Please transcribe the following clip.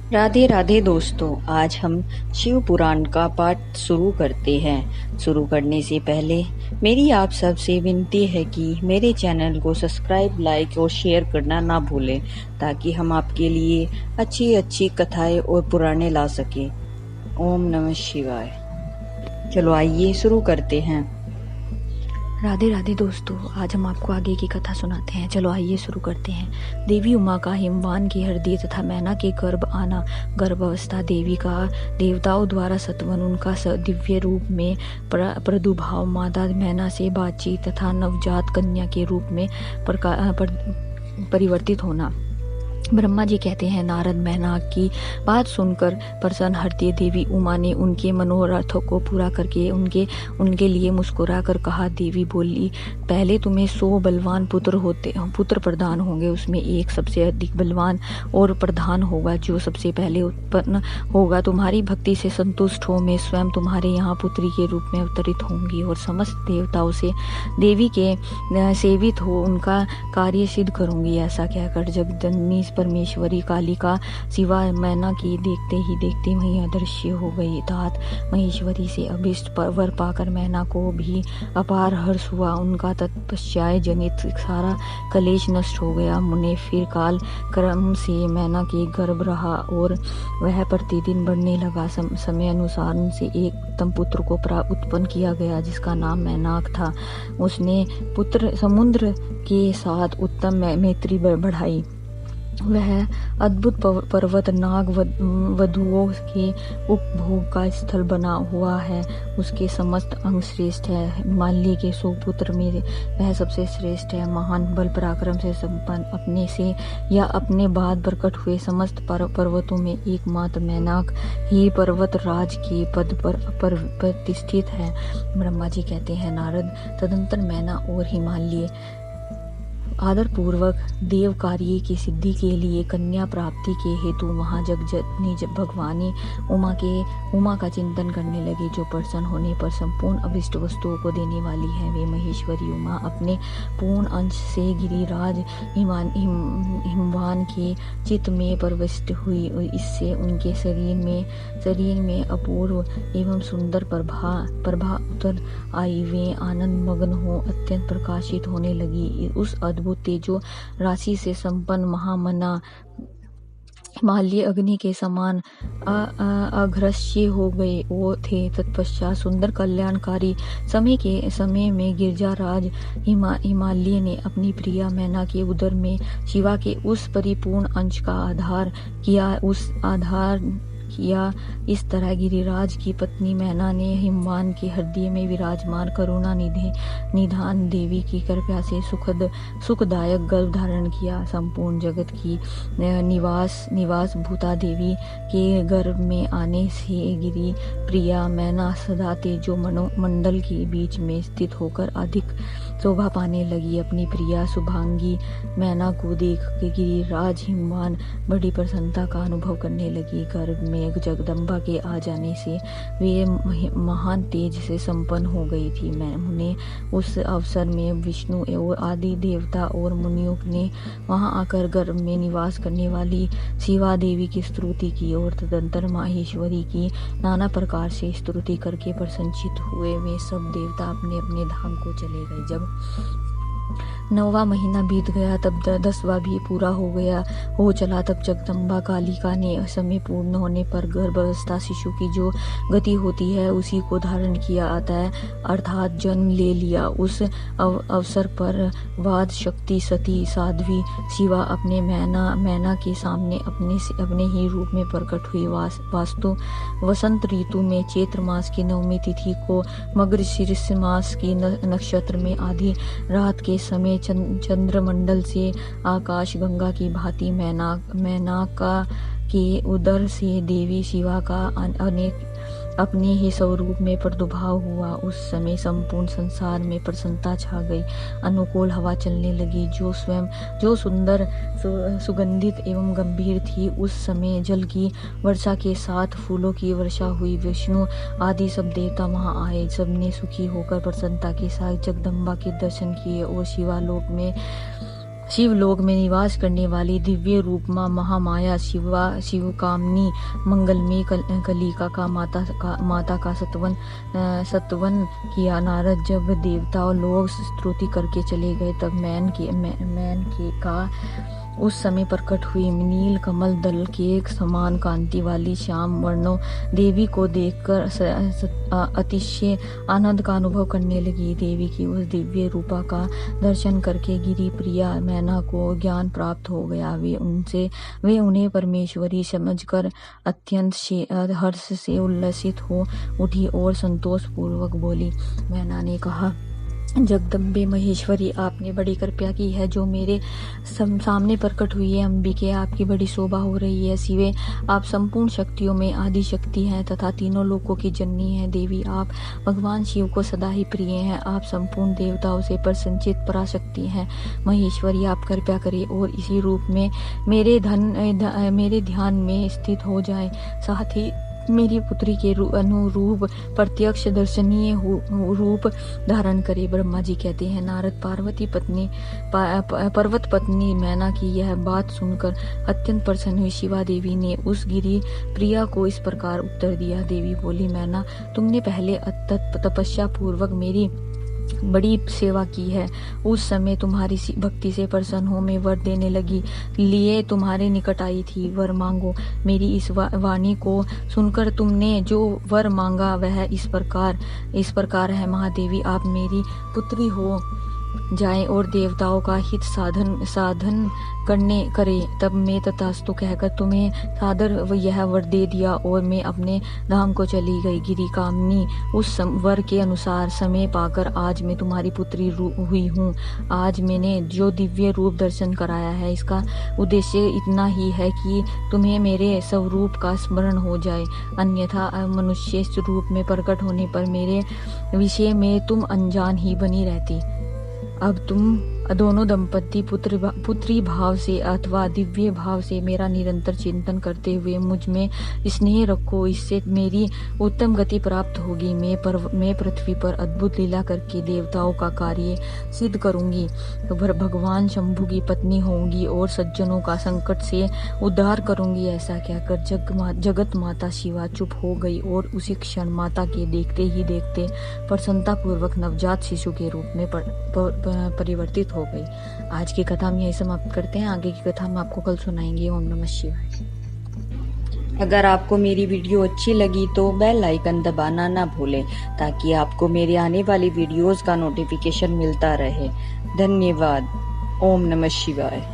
राधे राधे दोस्तों, आज हम शिव पुराण का पाठ शुरू करते हैं। शुरू करने से पहले मेरी आप सबसे विनती है कि मेरे चैनल को सब्सक्राइब, लाइक और शेयर करना ना भूलें, ताकि हम आपके लिए अच्छी अच्छी कथाएं और पुराणे ला सकें। ओम नमः शिवाय। चलो आइए शुरू करते हैं। राधे राधे दोस्तों, आज हम आपको आगे की कथा सुनाते हैं। चलो आइए शुरू करते हैं। देवी उमा का हिमवान की हृदय तथा मैना के गर्भ आना, गर्भावस्था, देवी का देवताओं द्वारा सत्वन, उनका दिव्य रूप में प्रादुर्भाव, माता मैना से बातचीत तथा नवजात कन्या के रूप में परिवर्तित होना। ब्रह्मा जी कहते हैं, नारद मैना की बात सुनकर प्रसन्न हृदय देवी उमा ने उनके मनोरथों को पूरा करके उनके लिए मुस्कुरा कर कहा। देवी बोली, पहले तुम्हें 100 बलवान पुत्र प्रदान होंगे, उसमें एक सबसे अधिक बलवान और प्रधान होगा, जो सबसे पहले उत्पन्न होगा। तुम्हारी भक्ति से संतुष्ट हो मैं स्वयं तुम्हारे यहाँ पुत्री के रूप में अवतरित होंगी और समस्त देवताओं से देवी के सेवित हो उनका कार्य सिद्ध करूंगी। ऐसा कहकर जगदन्नी परमेश्वरी कालिका शिवा मैना की देखते ही देखते वही अदृश्य हो गई। तात महेश्वरी से अभिष्ट वर पाकर मैना को भी अपार हर्ष हुआ। उनका तत्पश्चात जनित सारा कलेश नष्ट हो गया। मुने फिर काल क्रम से मैना के गर्भ रहा और वह प्रतिदिन बढ़ने लगा। समय अनुसार उनसे एक उत्तम पुत्र को उत्पन्न किया गया, जिसका नाम मैनाक था। उसने पुत्र समुद्र के साथ उत्तम मैत्री बढ़ाई। वह अद्भुत पर्वत नाग वधुओं के उपभोग का स्थल बना हुआ है। उसके समस्त अंग श्रेष्ठ है। हिमालय के 100 पुत्र में वह सबसे श्रेष्ठ है। महान बल पराक्रम से संपन्न, अपने से या अपने बाद प्रकट हुए समस्त पर्वतों में एकमात्र मैनाक ही पर्वत राज के पद पर प्रतिष्ठित है। ब्रह्मा जी कहते हैं, नारद, तदंतर मैना और हिमालय आदर पूर्वक देव कार्य की सिद्धि के लिए कन्या प्राप्ति के हेतु महाजगजननी भगवानी उमा का चिंतन करने लगे, जो प्रसन्न होने पर संपूर्ण अभिष्ट वस्तुओं को देने वाली है। वे महेश्वरी उमा अपने पूर्ण अंश से गिरिराज हिमवान के चित्त में प्रविष्ट हुई। इससे उनके शरीर में अपूर्व एवं सुंदर प्रभा उतर आई। वे आनंद मग्न हो अत्यंत प्रकाशित होने लगी। उस अद्भुत तेजो राशि से संपन्न महामना हिमालय अग्नि के समान अघृष्य हो गए थे। तत्पश्चात सुंदर कल्याणकारी समय में गिरिजाराज हिमालय ने अपनी प्रिया मैना के उदर में शिवा के उस परिपूर्ण अंश का आधार किया। इस तरह गिरिराज की पत्नी मैना ने हिमवान के हृदय में विराजमान करुणा निधान देवी की कृपा से सुखदायक गर्भ धारण किया। संपूर्ण जगत की निवास भूता देवी के गर्भ में आने से गिरि प्रिया मैना सदा तेजो मंडल के बीच में स्थित होकर अधिक शोभा पाने लगी। अपनी प्रिया शुभांगी मैना को देख के गिरिराज हिमवान बड़ी प्रसन्नता का अनुभव करने लगी। गर्भ में जगदम्बा के आ जाने से वे महान तेज से संपन्न हो गई थी। मैंने उस अवसर में विष्णु और आदि देवता और मुनियों ने वहां आकर गर्भ में निवास करने वाली शिवा देवी की स्तुति की और तदंतर माहेश्वरी की नाना प्रकार से स्तुति करके प्रसन्नचित हुए। वे सब देवता अपने अपने धाम को चले गए। जब 9वां महीना बीत गया, तब 10वां भी पूरा हो चला। तब जगदम्बा कालिका ने समय पूर्ण होने पर गर्भावस्था शिशु की जो गति होती है उसी को धारण किया आता है, अर्थात जन्म ले लिया। उस अवसर पर वाद शक्ति सती साध्वी शिवा अपने मैना के सामने अपने ही रूप में प्रकट हुई। वास्तु वसंत ऋतु में चैत्र मास की 9वीं तिथि को मृगशीर्ष मास की नक्षत्र में आधी रात के समय चंद्रमंडल से आकाश गंगा की भांति मैनाका के उदर से देवी शिवा का अपने ही स्वरूप में प्रादुर्भाव हुआ। उस समय संपूर्ण संसार में प्रसन्नता छा गई। अनुकूल हवा चलने लगी, जो सुंदर सुगंधित एवं गंभीर थी। उस समय जल की वर्षा के साथ फूलों की वर्षा हुई। विष्णु आदि सब देवता वहां आए। सबने सुखी होकर प्रसन्नता के साथ जगदम्बा के दर्शन किए और शिवालोक में शिवलोक में निवास करने वाली दिव्य रूप माँ महामाया शिवकामिनी मंगलमयी कलिका का माता का सत्वन किया। नारद जब देवता और लोग स्तुति करके चले गए तब मैन के का उस समय प्रकट हुई नील कमल दल के एक समान कांति वाली श्याम वर्णो देवी को देखकर अतिशय आनंद का अनुभव करने लगी। देवी की उस दिव्य रूपा का दर्शन करके गिरी प्रिया मैना को ज्ञान प्राप्त हो गया। वे उन्हें परमेश्वरी समझकर अत्यंत हर्ष से उल्लसित हो उठी और संतोष पूर्वक बोली। मैना ने कहा, जगदम्बे महेश्वरी, आपने बड़ी कृपा की है जो मेरे सामने प्रकट हुई है। अंबिके, आपकी बड़ी शोभा हो रही है। शिवे, आप संपूर्ण शक्तियों में आदि शक्ति हैं तथा तीनों लोकों की जननी हैं। देवी, आप भगवान शिव को सदा ही प्रिय हैं। आप संपूर्ण देवताओं से प्रसन्नचित पराशक्ति हैं। महेश्वरी, आप कृपा करें और इसी रूप में मेरे ध्यान में स्थित हो जाएं। साथ ही मेरी पुत्री के अनुरूप प्रत्यक्ष दर्शनीय रूप धारण करे। ब्रह्मा जी कहते हैं, नारद पर्वत पत्नी मैना की यह बात सुनकर अत्यंत प्रसन्न हुई। शिवा देवी ने उस गिरी प्रिया को इस प्रकार उत्तर दिया। देवी बोली, मैना, तुमने पहले तपस्या पूर्वक मेरी बड़ी सेवा की है। उस समय तुम्हारी भक्ति से प्रसन्न हो मैं वर देने लगी लिए तुम्हारे निकट आई थी। वर मांगो। मेरी इस वाणी को सुनकर तुमने जो वर मांगा वह इस प्रकार है। महादेवी, आप मेरी पुत्री हो जाएं और देवताओं का हित साधन करे। तब मैं तथास्तु कहकर तुम्हें सादर यह वर दे दिया और मैं अपने धाम को चली गई। गिरी कामिनी उस वर के अनुसार समय पाकर आज मैं तुम्हारी पुत्री हुई हूँ। आज मैंने जो दिव्य रूप दर्शन कराया है इसका उद्देश्य इतना ही है कि तुम्हें मेरे स्वरूप का स्मरण हो जाए, अन्यथा मनुष्य रूप में प्रकट होने पर मेरे विषय में तुम अनजान ही बनी रहती। अब तुम दोनों दंपति पुत्री भाव से अथवा दिव्य भाव से मेरा निरंतर चिंतन करते हुए मुझ में स्नेह रखो। इससे मेरी उत्तम गति प्राप्त होगी। मैं पृथ्वी पर अद्भुत लीला करके देवताओं का कार्य सिद्ध करूंगी। भगवान शंभु की पत्नी होंगी और सज्जनों का संकट से उद्धार करूंगी। ऐसा कहकर जगत माता शिवा चुप हो गई और उसी क्षण माता के देखते ही देखते प्रसन्नता पूर्वक नवजात शिशु के रूप में परिवर्तित हो गई। आज की कथा हम यही समाप्त करते हैं। आगे की कथा हम आपको कल सुनाएंगे। ओम नमः शिवाय। अगर आपको मेरी वीडियो अच्छी लगी तो बेल आइकन दबाना ना भूलें ताकि आपको मेरे आने वाली वीडियोस का नोटिफिकेशन मिलता रहे। धन्यवाद। ओम नमः शिवाय।